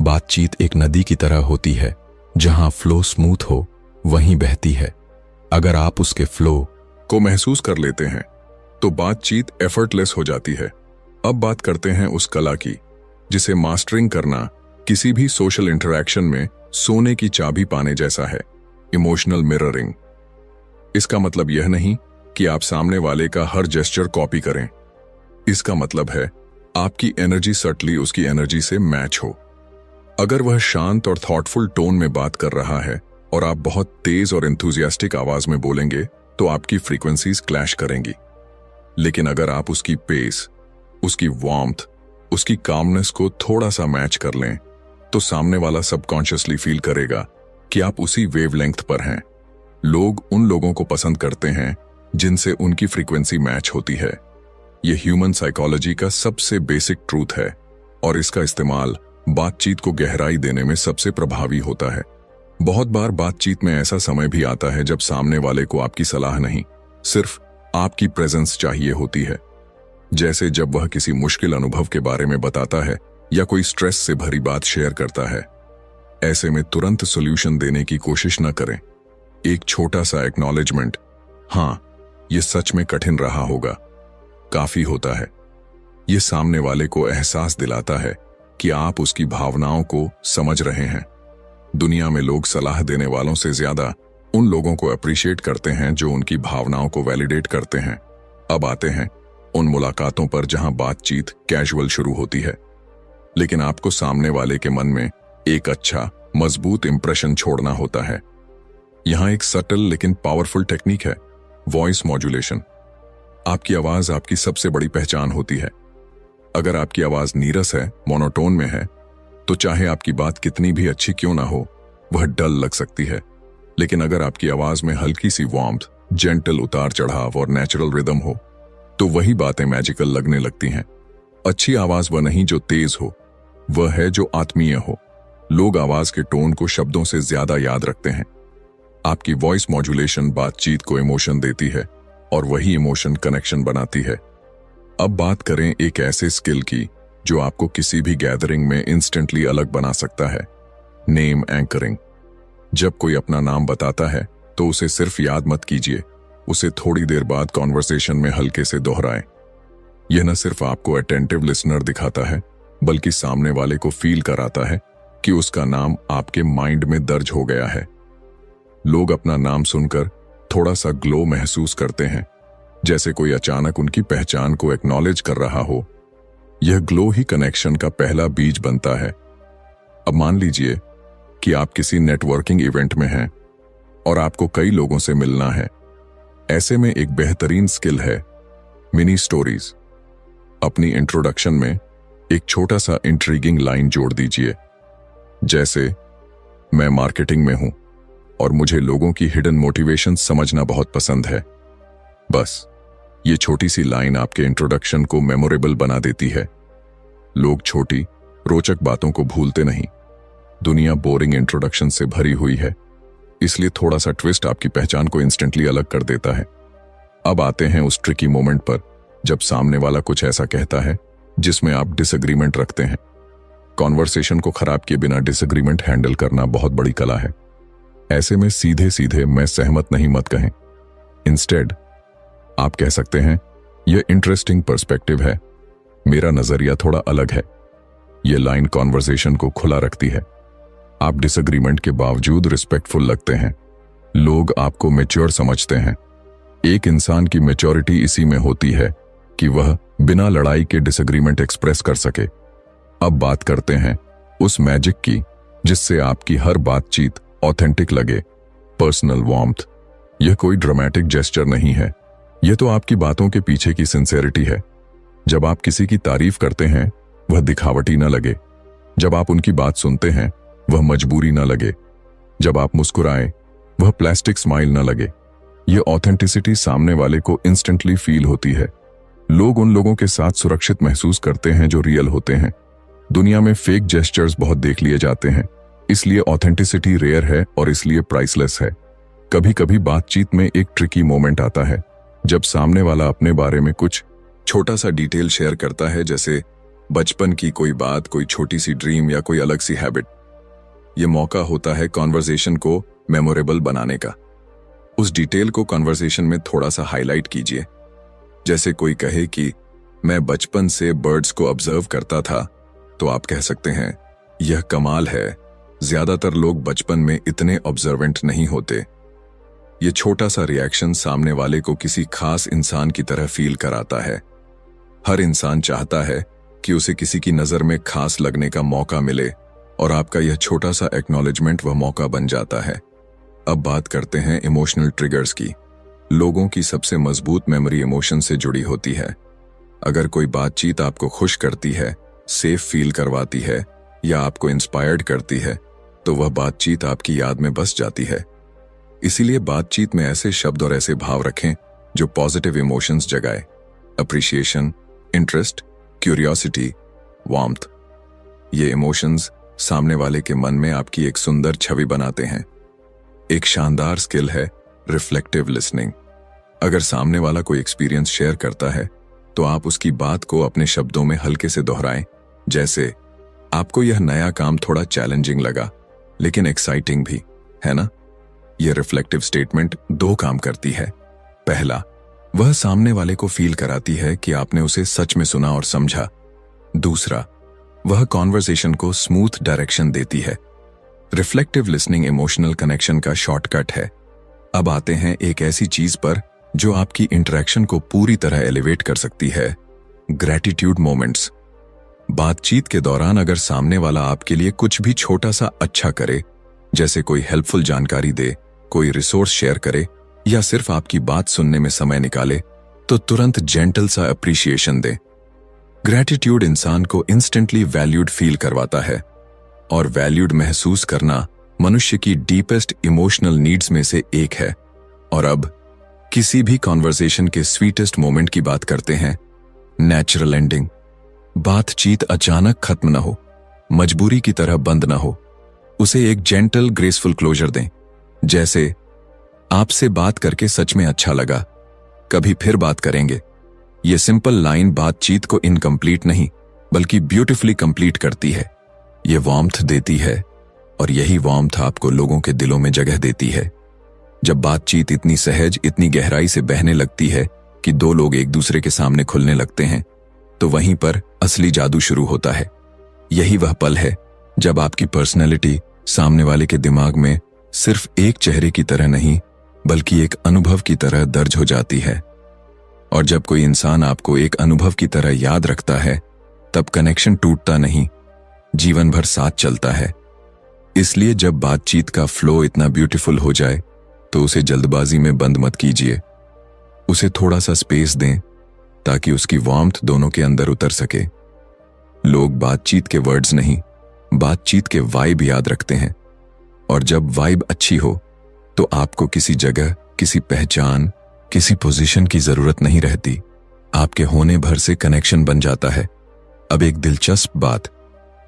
बातचीत एक नदी की तरह होती है, जहां फ्लो स्मूथ हो वहीं बहती है। अगर आप उसके फ्लो को महसूस कर लेते हैं, तो बातचीत एफर्टलेस हो जाती है। अब बात करते हैं उस कला की जिसे मास्टरिंग करना किसी भी सोशल इंटरैक्शन में सोने की चाबी पाने जैसा है, इमोशनल मिररिंग। इसका मतलब यह नहीं कि आप सामने वाले का हर जेस्चर कॉपी करें। इसका मतलब है आपकी एनर्जी सटली उसकी एनर्जी से मैच हो। अगर वह शांत और थॉटफुल टोन में बात कर रहा है और आप बहुत तेज और एंथुजियास्टिक आवाज में बोलेंगे तो आपकी फ्रीक्वेंसीज क्लैश करेंगी। लेकिन अगर आप उसकी पेस, उसकी वार्मथ, उसकी कामनेस को थोड़ा सा मैच कर लें तो सामने वाला सबकॉन्शियसली फील करेगा कि आप उसी वेवलेंथ पर हैं। लोग उन लोगों को पसंद करते हैं जिनसे उनकी फ्रीक्वेंसी मैच होती है। यह ह्यूमन साइकोलॉजी का सबसे बेसिक ट्रूथ है और इसका इस्तेमाल बातचीत को गहराई देने में सबसे प्रभावी होता है। बहुत बार बातचीत में ऐसा समय भी आता है जब सामने वाले को आपकी सलाह नहीं, सिर्फ आपकी प्रेजेंस चाहिए होती है। जैसे जब वह किसी मुश्किल अनुभव के बारे में बताता है या कोई स्ट्रेस से भरी बात शेयर करता है। ऐसे में तुरंत सॉल्यूशन देने की कोशिश न करें। एक छोटा सा एक्नॉलेजमेंट, हाँ ये सच में कठिन रहा होगा, काफी होता है। ये सामने वाले को एहसास दिलाता है कि आप उसकी भावनाओं को समझ रहे हैं। दुनिया में लोग सलाह देने वालों से ज्यादा उन लोगों को अप्रिशिएट करते हैं जो उनकी भावनाओं को वैलिडेट करते हैं। अब आते हैं उन मुलाकातों पर जहां बातचीत कैजुअल शुरू होती है, लेकिन आपको सामने वाले के मन में एक अच्छा, मजबूत इंप्रेशन छोड़ना होता है। यहां एक सटल लेकिन पावरफुल टेक्निक है, वॉइस मॉड्यूलेशन। आपकी आवाज आपकी सबसे बड़ी पहचान होती है। अगर आपकी आवाज नीरस है, मोनोटोन में है, तो चाहे आपकी बात कितनी भी अच्छी क्यों ना हो, वह डल लग सकती है। लेकिन अगर आपकी आवाज में हल्की सी वार्मथ, जेंटल उतार चढ़ाव और नेचुरल रिदम हो, तो वही बातें मैजिकल लगने लगती हैं। अच्छी आवाज वह नहीं जो तेज हो, वह है जो आत्मीय हो। लोग आवाज के टोन को शब्दों से ज्यादा याद रखते हैं। आपकी वॉइस मॉड्यूलेशन बातचीत को इमोशन देती है और वही इमोशन कनेक्शन बनाती है। अब बात करें एक ऐसे स्किल की जो आपको किसी भी गैदरिंग में इंस्टेंटली अलग बना सकता है, नेम एंकरिंग। जब कोई अपना नाम बताता है तो उसे सिर्फ याद मत कीजिए, उसे थोड़ी देर बाद कॉन्वर्सेशन में हल्के से दोहराएं। यह न सिर्फ आपको अटेंटिव लिसनर दिखाता है, बल्कि सामने वाले को फील कराता है कि उसका नाम आपके माइंड में दर्ज हो गया है। लोग अपना नाम सुनकर थोड़ा सा ग्लो महसूस करते हैं, जैसे कोई अचानक उनकी पहचान को एक्नॉलेज कर रहा हो। यह ग्लो ही कनेक्शन का पहला बीज बनता है। अब मान लीजिए कि आप किसी नेटवर्किंग इवेंट में हैं और आपको कई लोगों से मिलना है। ऐसे में एक बेहतरीन स्किल है मिनी स्टोरीज। अपनी इंट्रोडक्शन में एक छोटा सा इंट्रीगिंग लाइन जोड़ दीजिए, जैसे मैं मार्केटिंग में हूं और मुझे लोगों की हिडन मोटिवेशन समझना बहुत पसंद है। बस ये छोटी सी लाइन आपके इंट्रोडक्शन को मेमोरेबल बना देती है। लोग छोटी रोचक बातों को भूलते नहीं। दुनिया बोरिंग इंट्रोडक्शन से भरी हुई है, इसलिए थोड़ा सा ट्विस्ट आपकी पहचान को इंस्टेंटली अलग कर देता है। अब आते हैं उस ट्रिकी मोमेंट पर जब सामने वाला कुछ ऐसा कहता है जिसमें आप डिसएग्रीमेंट रखते हैं। कॉन्वर्सेशन को खराब किए बिना डिसएग्रीमेंट हैंडल करना बहुत बड़ी कला है। ऐसे में सीधे सीधे मैं सहमत नहीं मत कहें। इंस्टेड आप कह सकते हैं, यह इंटरेस्टिंग पर्सपेक्टिव है, मेरा नजरिया थोड़ा अलग है। यह लाइन कॉन्वर्सेशन को खुला रखती है। आप डिसएग्रीमेंट के बावजूद रिस्पेक्टफुल लगते हैं। लोग आपको मैच्योर समझते हैं। एक इंसान की मैच्योरिटी इसी में होती है कि वह बिना लड़ाई के डिसएग्रीमेंट एक्सप्रेस कर सके। अब बात करते हैं उस मैजिक की जिससे आपकी हर बातचीत ऑथेंटिक लगे, पर्सनल वार्मथ। यह कोई ड्रामेटिक जेस्चर नहीं है, यह तो आपकी बातों के पीछे की सिंसेरिटी है। जब आप किसी की तारीफ करते हैं वह दिखावटी न लगे। जब आप उनकी बात सुनते हैं वह मजबूरी न लगे। जब आप मुस्कुराएं वह प्लास्टिक स्माइल न लगे। यह ऑथेंटिसिटी सामने वाले को इंस्टेंटली फील होती है। लोग उन लोगों के साथ सुरक्षित महसूस करते हैं जो रियल होते हैं। दुनिया में फेक जेस्चर्स बहुत देख लिए जाते हैं, इसलिए ऑथेंटिसिटी रेयर है और इसलिए प्राइसलेस है। कभी कभी बातचीत में एक ट्रिकी मोमेंट आता है जब सामने वाला अपने बारे में कुछ छोटा सा डिटेल शेयर करता है, जैसे बचपन की कोई बात, कोई छोटी सी ड्रीम या कोई अलग सी हैबिट। यह मौका होता है कॉन्वर्सेशन को मेमोरेबल बनाने का। उस डिटेल को कॉन्वर्सेशन में थोड़ा सा हाईलाइट कीजिए। जैसे कोई कहे कि मैं बचपन से बर्ड्स को ऑब्जर्व करता था, तो आप कह सकते हैं, यह कमाल है, ज्यादातर लोग बचपन में इतने ऑब्जर्वेंट नहीं होते। ये छोटा सा रिएक्शन सामने वाले को किसी खास इंसान की तरह फील कराता है। हर इंसान चाहता है कि उसे किसी की नजर में खास लगने का मौका मिले, और आपका यह छोटा सा एक्नॉलेजमेंट वह मौका बन जाता है। अब बात करते हैं इमोशनल ट्रिगर्स की। लोगों की सबसे मजबूत मेमोरी इमोशन से जुड़ी होती है। अगर कोई बातचीत आपको खुश करती है, सेफ फील करवाती है या आपको इंस्पायर्ड करती है, तो वह बातचीत आपकी याद में बस जाती है। इसीलिए बातचीत में ऐसे शब्द और ऐसे भाव रखें जो पॉजिटिव इमोशंस जगाए। Appreciation, interest, curiosity, warmth. ये इमोशंस सामने वाले के मन में आपकी एक सुंदर छवि बनाते हैं। एक शानदार स्किल है रिफ्लेक्टिव लिसनिंग। अगर सामने वाला कोई एक्सपीरियंस शेयर करता है तो आप उसकी बात को अपने शब्दों में हल्के से दोहराएं। जैसे, आपको यह नया काम थोड़ा चैलेंजिंग लगा लेकिन एक्साइटिंग भी, है ना? यह रिफ्लेक्टिव स्टेटमेंट दो काम करती है। पहला, वह सामने वाले को फील कराती है कि आपने उसे सच में सुना और समझा। दूसरा, वह कॉन्वर्सेशन को स्मूथ डायरेक्शन देती है। रिफ्लेक्टिव लिसनिंग इमोशनल कनेक्शन का शॉर्टकट है। अब आते हैं एक ऐसी चीज पर जो आपकी इंटरेक्शन को पूरी तरह एलिवेट कर सकती है, ग्रैटिट्यूड मोमेंट्स। बातचीत के दौरान अगर सामने वाला आपके लिए कुछ भी छोटा सा अच्छा करे, जैसे कोई हेल्पफुल जानकारी दे, कोई रिसोर्स शेयर करे या सिर्फ आपकी बात सुनने में समय निकाले, तो तुरंत जेंटल सा अप्रिशिएशन दे। ग्रैटिट्यूड इंसान को इंस्टेंटली वैल्यूड फील करवाता है, और वैल्यूड महसूस करना मनुष्य की डीपेस्ट इमोशनल नीड्स में से एक है। और अब किसी भी कॉन्वर्सेशन के स्वीटेस्ट मोमेंट की बात करते हैं, नेचुरल एंडिंग। बातचीत अचानक खत्म न हो, मजबूरी की तरह बंद न हो, उसे एक जेंटल ग्रेसफुल क्लोजर दें। जैसे, आपसे बात करके सच में अच्छा लगा, कभी फिर बात करेंगे। यह सिंपल लाइन बातचीत को इनकम्प्लीट नहीं बल्कि ब्यूटिफुली कंप्लीट करती है। यह वार्मथ देती है, और यही वार्मथ आपको लोगों के दिलों में जगह देती है। जब बातचीत इतनी सहज, इतनी गहराई से बहने लगती है कि दो लोग एक दूसरे के सामने खुलने लगते हैं, तो वहीं पर असली जादू शुरू होता है। यही वह पल है जब आपकी पर्सनैलिटी सामने वाले के दिमाग में सिर्फ एक चेहरे की तरह नहीं बल्कि एक अनुभव की तरह दर्ज हो जाती है। और जब कोई इंसान आपको एक अनुभव की तरह याद रखता है, तब कनेक्शन टूटता नहीं, जीवन भर साथ चलता है। इसलिए जब बातचीत का फ्लो इतना ब्यूटीफुल हो जाए तो उसे जल्दबाजी में बंद मत कीजिए। उसे थोड़ा सा स्पेस दें ताकि उसकी वार्मथ दोनों के अंदर उतर सके। लोग बातचीत के वर्ड्स नहीं, बातचीत के वाइब याद रखते हैं, और जब वाइब अच्छी हो तो आपको किसी जगह, किसी पहचान, किसी पोजीशन की जरूरत नहीं रहती। आपके होने भर से कनेक्शन बन जाता है। अब एक दिलचस्प बात,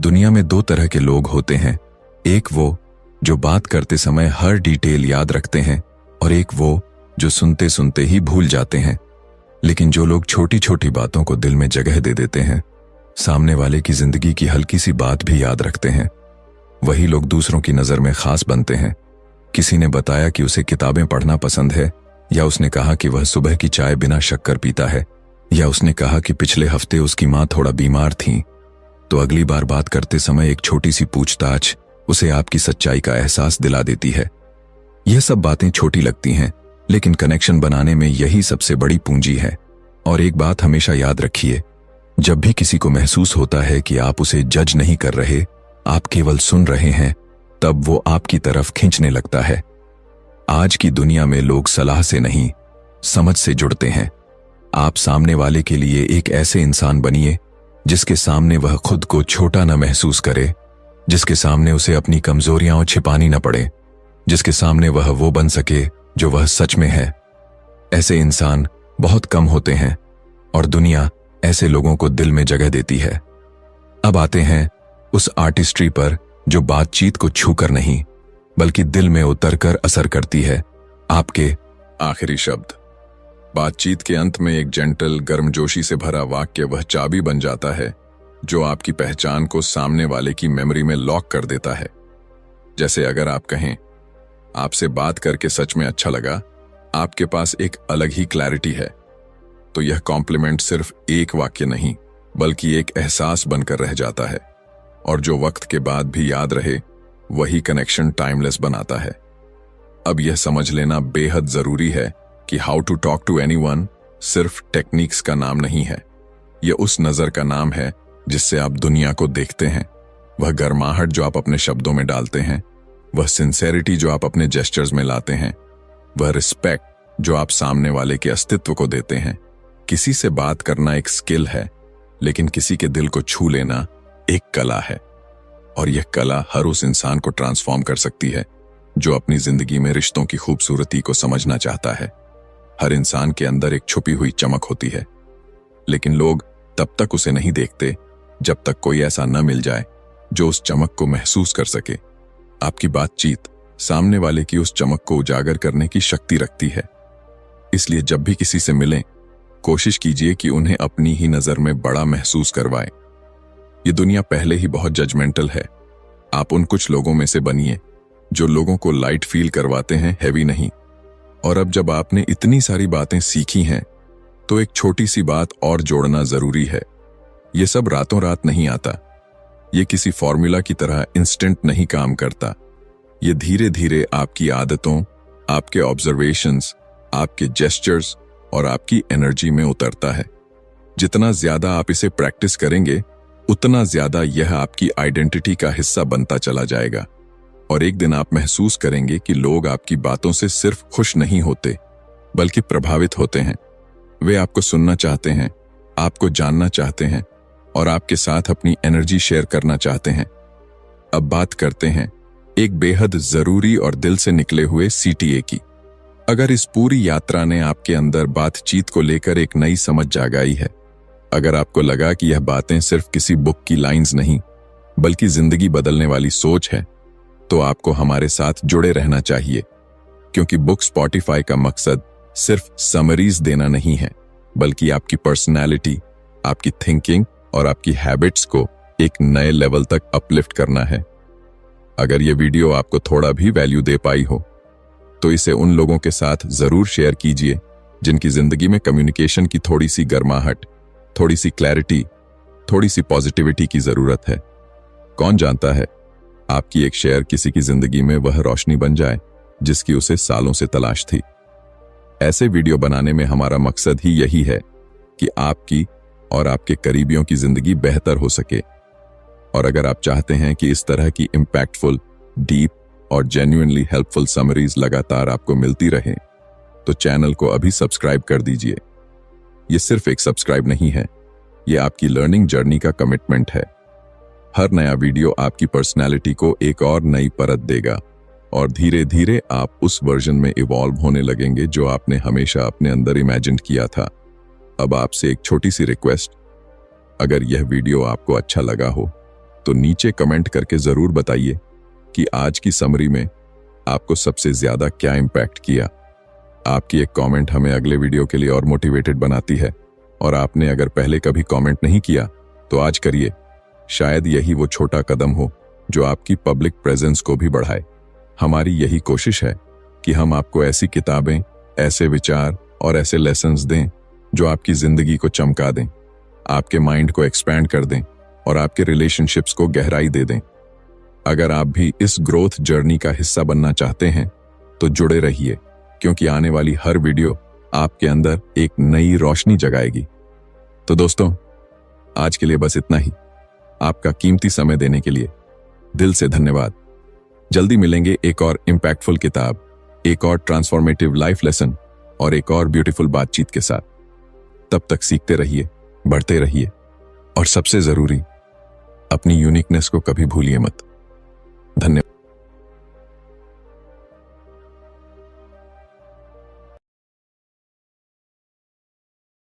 दुनिया में दो तरह के लोग होते हैं। एक वो जो बात करते समय हर डिटेल याद रखते हैं, और एक वो जो सुनते सुनते ही भूल जाते हैं। लेकिन जो लोग छोटी छोटी बातों को दिल में जगह दे देते हैं, सामने वाले की जिंदगी की हल्की सी बात भी याद रखते हैं, वही लोग दूसरों की नजर में खास बनते हैं। किसी ने बताया कि उसे किताबें पढ़ना पसंद है, या उसने कहा कि वह सुबह की चाय बिना शक्कर पीता है, या उसने कहा कि पिछले हफ्ते उसकी मां थोड़ा बीमार थी। तो अगली बार बात करते समय एक छोटी सी पूछताछ उसे आपकी सच्चाई का एहसास दिला देती है। यह सब बातें छोटी लगती हैं, लेकिन कनेक्शन बनाने में यही सबसे बड़ी पूंजी है। और एक बात हमेशा याद रखिए, जब भी किसी को महसूस होता है कि आप उसे जज नहीं कर रहे, आप केवल सुन रहे हैं, तब वो आपकी तरफ खींचने लगता है। आज की दुनिया में लोग सलाह से नहीं, समझ से जुड़ते हैं। आप सामने वाले के लिए एक ऐसे इंसान बनिए जिसके सामने वह खुद को छोटा न महसूस करे, जिसके सामने उसे अपनी कमजोरियां छिपानी न पड़े, जिसके सामने वह वो बन सके जो वह सच में है। ऐसे इंसान बहुत कम होते हैं, और दुनिया ऐसे लोगों को दिल में जगह देती है। अब आते हैं उस आर्टिस्ट्री पर जो बातचीत को छूकर नहीं बल्कि दिल में उतरकर असर करती है। आपके आखिरी शब्द। बातचीत के अंत में एक जेंटल, गर्मजोशी से भरा वाक्य वह चाबी बन जाता है जो आपकी पहचान को सामने वाले की मेमोरी में लॉक कर देता है। जैसे अगर आप कहें, आपसे बात करके सच में अच्छा लगा, आपके पास एक अलग ही क्लैरिटी है, तो यह कॉम्प्लीमेंट सिर्फ एक वाक्य नहीं बल्कि एक एहसास बनकर रह जाता है, और जो वक्त के बाद भी याद रहे, वही कनेक्शन टाइमलेस बनाता है। अब यह समझ लेना बेहद जरूरी है कि how to talk to anyone सिर्फ टेक्निक्स का नाम नहीं है। यह उस नजर का नाम है जिससे आप दुनिया को देखते हैं, वह गर्माहट जो आप अपने शब्दों में डालते हैं, वह सिंसेरिटी जो आप अपने जेस्चर्स में लाते हैं, वह रिस्पेक्ट जो आप सामने वाले के अस्तित्व को देते हैं। किसी से बात करना एक स्किल है, लेकिन किसी के दिल को छू लेना एक कला है। और यह कला हर उस इंसान को ट्रांसफॉर्म कर सकती है जो अपनी जिंदगी में रिश्तों की खूबसूरती को समझना चाहता है। हर इंसान के अंदर एक छुपी हुई चमक होती है, लेकिन लोग तब तक उसे नहीं देखते जब तक कोई ऐसा न मिल जाए जो उस चमक को महसूस कर सके। आपकी बातचीत सामने वाले की उस चमक को उजागर करने की शक्ति रखती है। इसलिए जब भी किसी से मिलें, कोशिश कीजिए कि उन्हें अपनी ही नजर में बड़ा महसूस करवाएं। ये दुनिया पहले ही बहुत जजमेंटल है। आप उन कुछ लोगों में से बनिए जो लोगों को लाइट फील करवाते हैं, हैवी नहीं। और अब जब आपने इतनी सारी बातें सीखी हैं, तो एक छोटी सी बात और जोड़ना जरूरी है। ये सब रातों रात नहीं आता। ये किसी फॉर्मूला की तरह इंस्टेंट नहीं काम करता। ये धीरे धीरे आपकी आदतों, आपके ऑब्जर्वेशंस, आपके जेस्चर्स और आपकी एनर्जी में उतरता है। जितना ज्यादा आप इसे प्रैक्टिस करेंगे, उतना ज्यादा यह आपकी आइडेंटिटी का हिस्सा बनता चला जाएगा। और एक दिन आप महसूस करेंगे कि लोग आपकी बातों से सिर्फ खुश नहीं होते, बल्कि प्रभावित होते हैं। वे आपको सुनना चाहते हैं, आपको जानना चाहते हैं और आपके साथ अपनी एनर्जी शेयर करना चाहते हैं। अब बात करते हैं एक बेहद जरूरी और दिल से निकले हुए CTA की। अगर इस पूरी यात्रा ने आपके अंदर बातचीत को लेकर एक नई समझ जागाई है, अगर आपको लगा कि यह बातें सिर्फ किसी बुक की लाइंस नहीं बल्कि जिंदगी बदलने वाली सोच है, तो आपको हमारे साथ जुड़े रहना चाहिए। क्योंकि बुक स्पॉटिफाई का मकसद सिर्फ समरीज देना नहीं है, बल्कि आपकी पर्सनैलिटी, आपकी थिंकिंग और आपकी हैबिट्स को एक नए लेवल तक अपलिफ्ट करना है। अगर यह वीडियो आपको थोड़ा भी वैल्यू दे पाई हो, तो इसे उन लोगों के साथ जरूर शेयर कीजिए जिनकी जिंदगी में कम्युनिकेशन की थोड़ी सी गर्माहट, थोड़ी सी क्लैरिटी, थोड़ी सी पॉजिटिविटी की जरूरत है। कौन जानता है, आपकी एक शेयर किसी की जिंदगी में वह रोशनी बन जाए जिसकी उसे सालों से तलाश थी। ऐसे वीडियो बनाने में हमारा मकसद ही यही है कि आपकी और आपके करीबियों की जिंदगी बेहतर हो सके। और अगर आप चाहते हैं कि इस तरह की इंपैक्टफुल, डीप और जेन्युइनली हेल्पफुल समरीज लगातार आपको मिलती रहे, तो चैनल को अभी सब्सक्राइब कर दीजिए। ये सिर्फ एक सब्सक्राइब नहीं है, ये आपकी लर्निंग जर्नी का कमिटमेंट है। हर नया वीडियो आपकी पर्सनैलिटी को एक और नई परत देगा और धीरे धीरे आप उस वर्जन में इवॉल्व होने लगेंगे जो आपने हमेशा अपने अंदर इमेजिन किया था। अब आपसे एक छोटी सी रिक्वेस्ट, अगर यह वीडियो आपको अच्छा लगा हो तो नीचे कमेंट करके जरूर बताइए कि आज की समरी में आपको सबसे ज्यादा क्या इंपैक्ट किया। आपकी एक कमेंट हमें अगले वीडियो के लिए और मोटिवेटेड बनाती है। और आपने अगर पहले कभी कमेंट नहीं किया तो आज करिए। शायद यही वो छोटा कदम हो जो आपकी पब्लिक प्रेजेंस को भी बढ़ाए। हमारी यही कोशिश है कि हम आपको ऐसी किताबें, ऐसे विचार और ऐसे लेसन्स दें जो आपकी जिंदगी को चमका दें, आपके माइंड को एक्सपैंड कर दें और आपके रिलेशनशिप्स को गहराई दे दें। अगर आप भी इस ग्रोथ जर्नी का हिस्सा बनना चाहते हैं तो जुड़े रहिए, क्योंकि आने वाली हर वीडियो आपके अंदर एक नई रोशनी जगाएगी। तो दोस्तों, आज के लिए बस इतना ही। आपका कीमती समय देने के लिए दिल से धन्यवाद। जल्दी मिलेंगे एक और इंपैक्टफुल किताब, एक और ट्रांसफॉर्मेटिव लाइफ लेसन और एक और ब्यूटीफुल बातचीत के साथ। तब तक सीखते रहिए, बढ़ते रहिए और सबसे जरूरी, अपनी यूनिकनेस को कभी भूलिए मत। धन्यवाद।